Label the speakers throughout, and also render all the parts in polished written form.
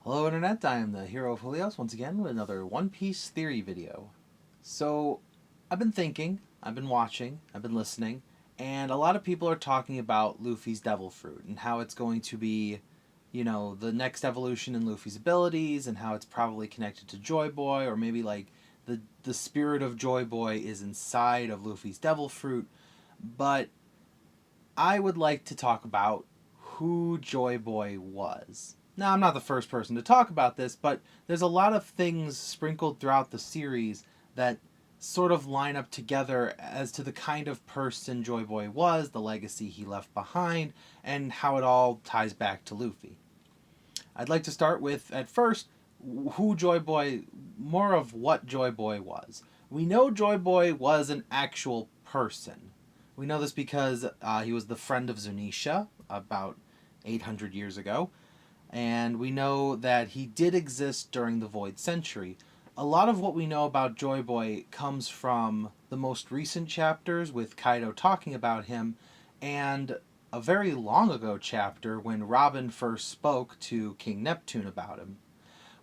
Speaker 1: Hello Internet, I am the hero of Helios once again with another One Piece theory video. So, I've been thinking, I've been watching, I've been listening, and a lot of people are talking about Luffy's Devil Fruit and how it's going to be, the next evolution in Luffy's abilities and how it's probably connected to Joy Boy, or maybe like the spirit of Joy Boy is inside of Luffy's Devil Fruit. But I would like to talk about who Joy Boy was. Now, I'm not the first person to talk about this, but there's a lot of things sprinkled throughout the series that sort of line up together as to the kind of person Joy Boy was, the legacy he left behind, and how it all ties back to Luffy. I'd like to start with, at first, who Joy Boy, more of what Joy Boy was. We know Joy Boy was an actual person. We know this because he was the friend of Zunisha about 800 years ago, and we know that he did exist during the Void Century. A lot of what we know about Joy Boy comes from the most recent chapters with Kaido talking about him, and a very long ago chapter when Robin first spoke to King Neptune about him.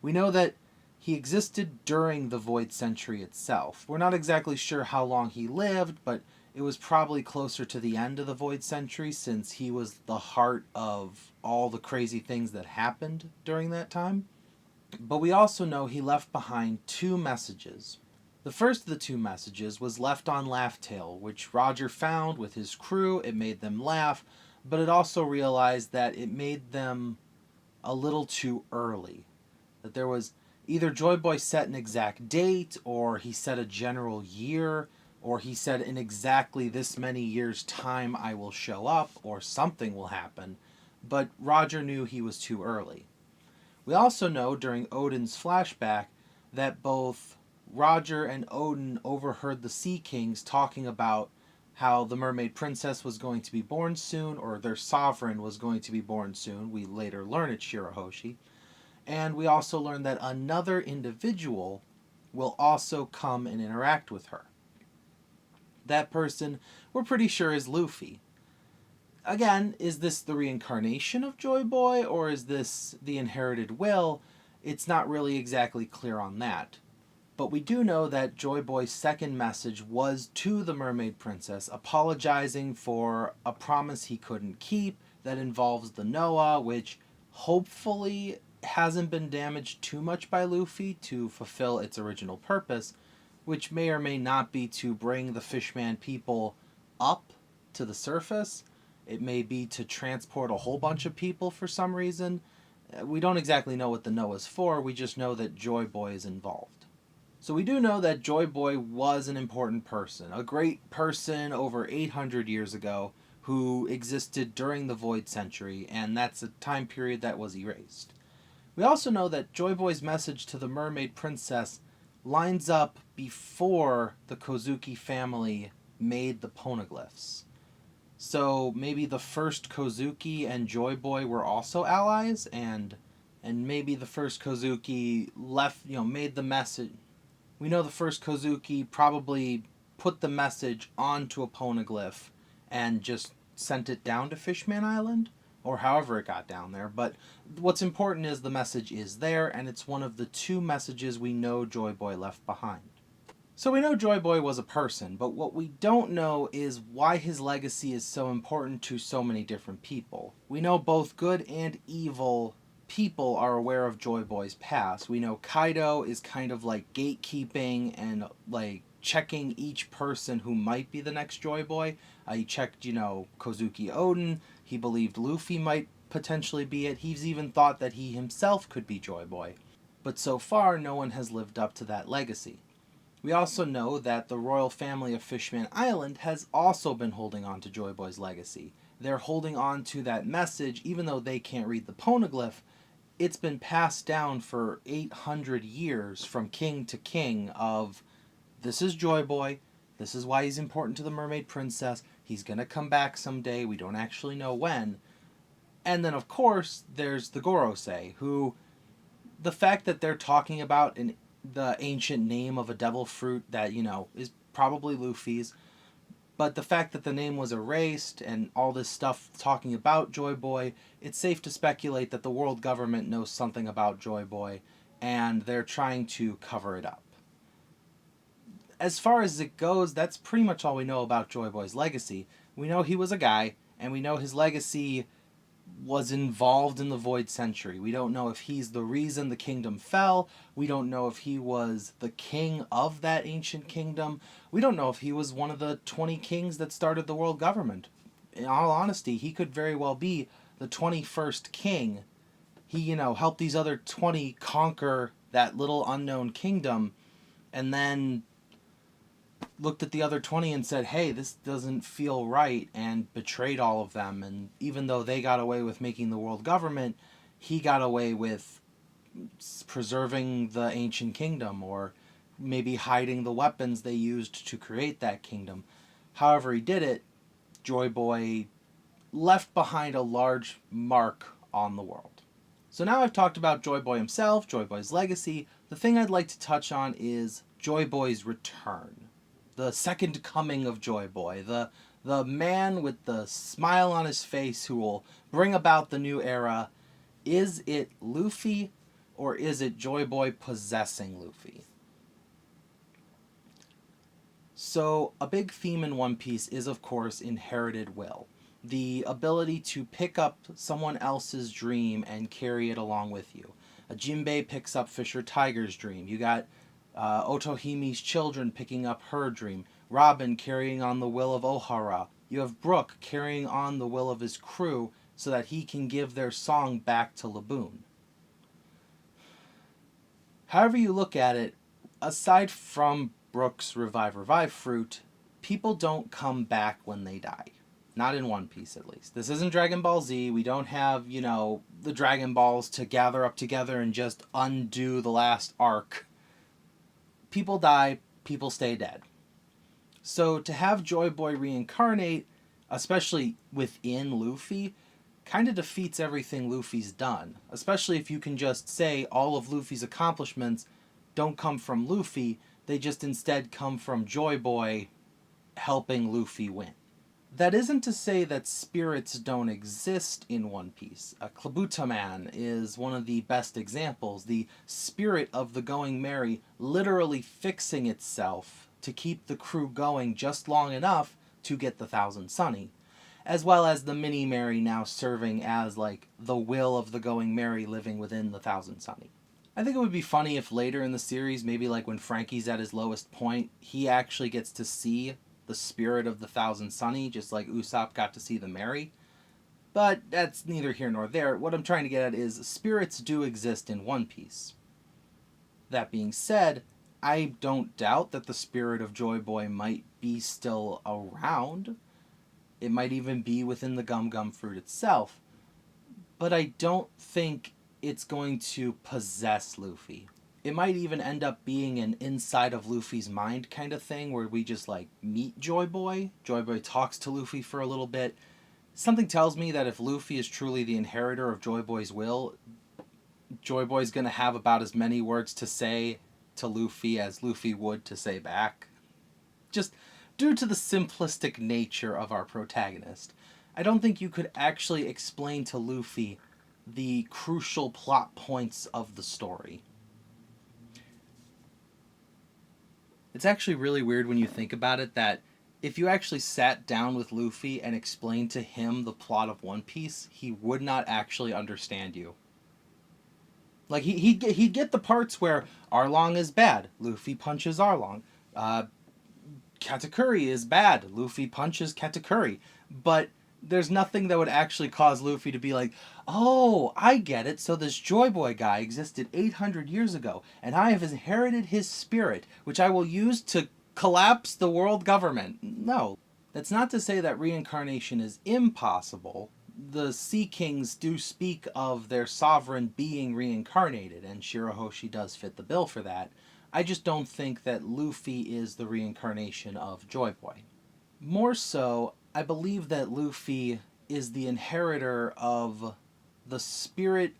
Speaker 1: We know that he existed during the Void Century itself. We're not exactly sure how long he lived, but it was probably closer to the end of the Void Century since he was the heart of all the crazy things that happened during that time. But we also know he left behind two messages. The first of the two messages was left on Laugh Tale, which Roger found with his crew. It made them laugh, but it also realized that it made them a little too early. That there was either Joy Boy set an exact date, or he set a general year, or he said in exactly this many years' time I will show up, or something will happen, but Roger knew he was too early. We also know during Odin's flashback that both Roger and Odin overheard the Sea Kings talking about how the Mermaid Princess was going to be born soon, or their sovereign was going to be born soon. We later learn it's Shirahoshi. And we also learn that another individual will also come and interact with her. That person, we're pretty sure, is Luffy. Again, is this the reincarnation of Joy Boy, or is this the inherited will? It's not really exactly clear on that. But we do know that Joy Boy's second message was to the Mermaid Princess, apologizing for a promise he couldn't keep that involves the Noah, which hopefully hasn't been damaged too much by Luffy to fulfill its original purpose, which may or may not be to bring the Fishman people up to the surface. It may be to transport a whole bunch of people for some reason. We don't exactly know what the Noah's for, we just know that Joy Boy is involved. So we do know that Joy Boy was an important person, a great person over 800 years ago who existed during the Void Century, and that's a time period that was erased. We also know that Joy Boy's message to the Mermaid Princess lines up before the Kozuki family made the poneglyphs. So maybe the first Kozuki and Joy Boy were also allies, and maybe the first Kozuki made the message. We know the first Kozuki probably put the message onto a poneglyph and just sent it down to Fishman Island, or however it got down there. But what's important is the message is there, and it's one of the two messages we know Joy Boy left behind. So we know Joy Boy was a person, but what we don't know is why his legacy is so important to so many different people. We know both good and evil people are aware of Joy Boy's past. We know Kaido is kind of like gatekeeping and like checking each person who might be the next Joy Boy. He checked, Kozuki Odin. He believed Luffy might potentially be it. He's even thought that he himself could be Joy Boy. But so far, no one has lived up to that legacy. We also know that the royal family of Fishman Island has also been holding on to Joy Boy's legacy. They're holding on to that message, even though they can't read the poneglyph. It's been passed down for 800 years from king to king of, this is Joy Boy, this is why he's important to the Mermaid Princess, he's gonna come back someday, we don't actually know when. And then of course, there's the Gorosei, who, the fact that they're talking about the ancient name of a devil fruit that, is probably Luffy's, But the fact that the name was erased and all this stuff talking about Joy Boy, it's safe to speculate that the world government knows something about Joy Boy and they're trying to cover it up. As far as it goes, that's pretty much all we know about Joy Boy's legacy. We know he was a guy, and we know his legacy was involved in the Void Century. We don't know if he's the reason the kingdom fell. We don't know if he was the king of that ancient kingdom. We don't know if he was one of the 20 kings that started the world government. In all honesty, he could very well be the 21st king. He, helped these other 20 conquer that little unknown kingdom, and then looked at the other 20 and said, hey, this doesn't feel right, and betrayed all of them. And even though they got away with making the world government, he got away with preserving the ancient kingdom, or maybe hiding the weapons they used to create that kingdom. However he did it, Joy Boy left behind a large mark on the world. So now I've talked about Joy Boy himself, Joy Boy's legacy. The thing I'd like to touch on is Joy Boy's return. The second coming of Joy Boy, the man with the smile on his face who will bring about the new era. Is it Luffy, or is it Joy Boy possessing Luffy? So, a big theme in One Piece is, of course, inherited will. The ability to pick up someone else's dream and carry it along with you. A Jinbei picks up Fisher Tiger's dream. You got Otohimi's children picking up her dream. Robin carrying on the will of Ohara. You have Brook carrying on the will of his crew so that he can give their song back to Laboon. However you look at it, aside from Brook's revive fruit, people don't come back when they die. Not in One Piece, at least. This isn't Dragon Ball Z. We don't have, the Dragon Balls to gather up together and just undo the last arc. People die, people stay dead. So to have Joy Boy reincarnate, especially within Luffy, kind of defeats everything Luffy's done. Especially if you can just say all of Luffy's accomplishments don't come from Luffy, they just instead come from Joy Boy helping Luffy win. That isn't to say that spirits don't exist in One Piece. Klabuta Man is one of the best examples. The spirit of the Going Merry literally fixing itself to keep the crew going just long enough to get the Thousand Sunny. As well as the Mini Merry now serving as the will of the Going Merry living within the Thousand Sunny. I think it would be funny if later in the series, maybe when Frankie's at his lowest point, he actually gets to see the spirit of the Thousand Sunny, just like Usopp got to see the Merry. But that's neither here nor there. What I'm trying to get at is spirits do exist in One Piece. That being said, I don't doubt that the spirit of Joy Boy might be still around. It might even be within the Gum Gum fruit itself. But I don't think it's going to possess Luffy. It might even end up being an inside of Luffy's mind kind of thing where we just meet Joy Boy. Joy Boy talks to Luffy for a little bit. Something tells me that if Luffy is truly the inheritor of Joy Boy's will, Joy Boy's going to have about as many words to say to Luffy as Luffy would to say back. Just due to the simplistic nature of our protagonist. I don't think you could actually explain to Luffy the crucial plot points of the story. It's actually really weird when you think about it that if you actually sat down with Luffy and explained to him the plot of One Piece, he would not actually understand you. He'd get the parts where Arlong is bad, Luffy punches Arlong. Katakuri is bad, Luffy punches Katakuri. But there's nothing that would actually cause Luffy to be like, oh, I get it, so this Joy Boy guy existed 800 years ago, and I have inherited his spirit, which I will use to collapse the world government. No. That's not to say that reincarnation is impossible. The Sea Kings do speak of their sovereign being reincarnated, and Shirahoshi does fit the bill for that. I just don't think that Luffy is the reincarnation of Joy Boy. More so, I believe that Luffy is the inheritor of the spirit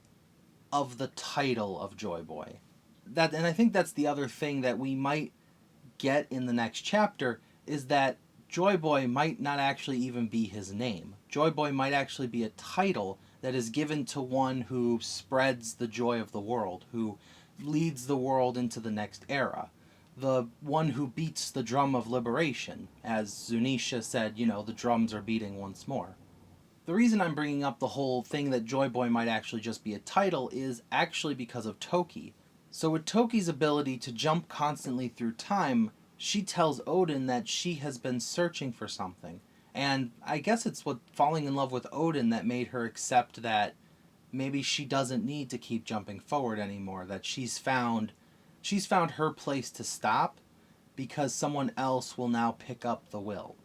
Speaker 1: of the title of Joy Boy. And I think that's the other thing that we might get in the next chapter, is that Joy Boy might not actually even be his name. Joy Boy might actually be a title that is given to one who spreads the joy of the world, who leads the world into the next era. The one who beats the drum of liberation. As Zunisha said, the drums are beating once more. The reason I'm bringing up the whole thing that Joy Boy might actually just be a title is actually because of Toki. So with Toki's ability to jump constantly through time, she tells Odin that she has been searching for something. And I guess it's what falling in love with Odin that made her accept that maybe she doesn't need to keep jumping forward anymore, that she's found her place to stop because someone else will now pick up the will.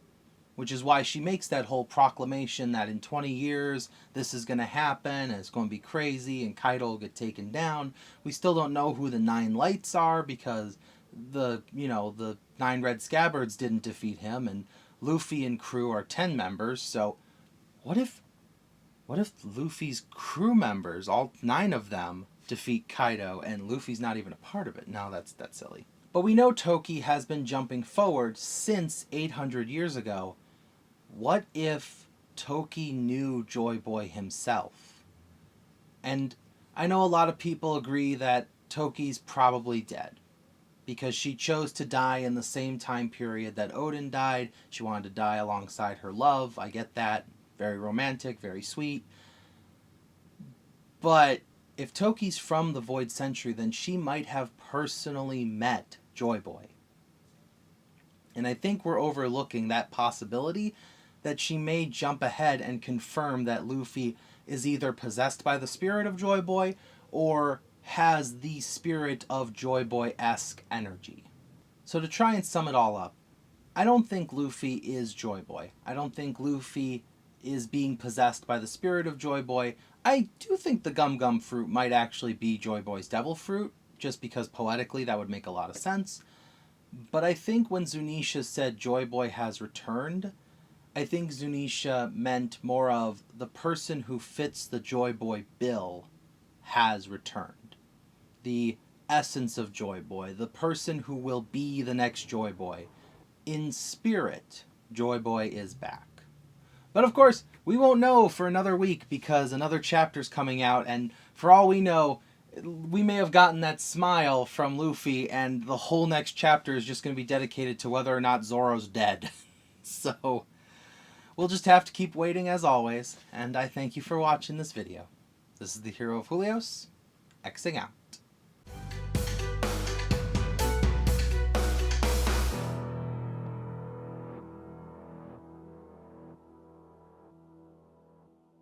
Speaker 1: Which is why she makes that whole proclamation that in 20 years this is going to happen and it's going to be crazy and Kaido will get taken down. We still don't know who the 9 lights are because the 9 red scabbards didn't defeat him, and Luffy and crew are 10 members. So what if Luffy's crew members, all 9 of them, defeat Kaido and Luffy's not even a part of it? No, that's silly. But we know Toki has been jumping forward since 800 years ago. What if Toki knew Joy Boy himself? And I know a lot of people agree that Toki's probably dead because she chose to die in the same time period that Odin died. She wanted to die alongside her love. I get that. Very romantic, very sweet. But if Toki's from the Void Century, then she might have personally met Joy Boy. And I think we're overlooking that possibility that she may jump ahead and confirm that Luffy is either possessed by the spirit of Joy Boy or has the spirit of Joy Boy-esque energy. So to try and sum it all up, I don't think Luffy is Joy Boy. I don't think Luffy is being possessed by the spirit of Joy Boy. I do think the Gum Gum fruit might actually be Joy Boy's devil fruit, just because poetically that would make a lot of sense. But I think when Zunisha said Joy Boy has returned, I think Zunisha meant more of the person who fits the Joy Boy bill has returned. The essence of Joy Boy, the person who will be the next Joy Boy. In spirit, Joy Boy is back. But of course, we won't know for another week because another chapter's coming out, and for all we know, we may have gotten that smile from Luffy and the whole next chapter is just going to be dedicated to whether or not Zoro's dead. So we'll just have to keep waiting as always, and I thank you for watching this video. This is the Hero of Julios, Xing out.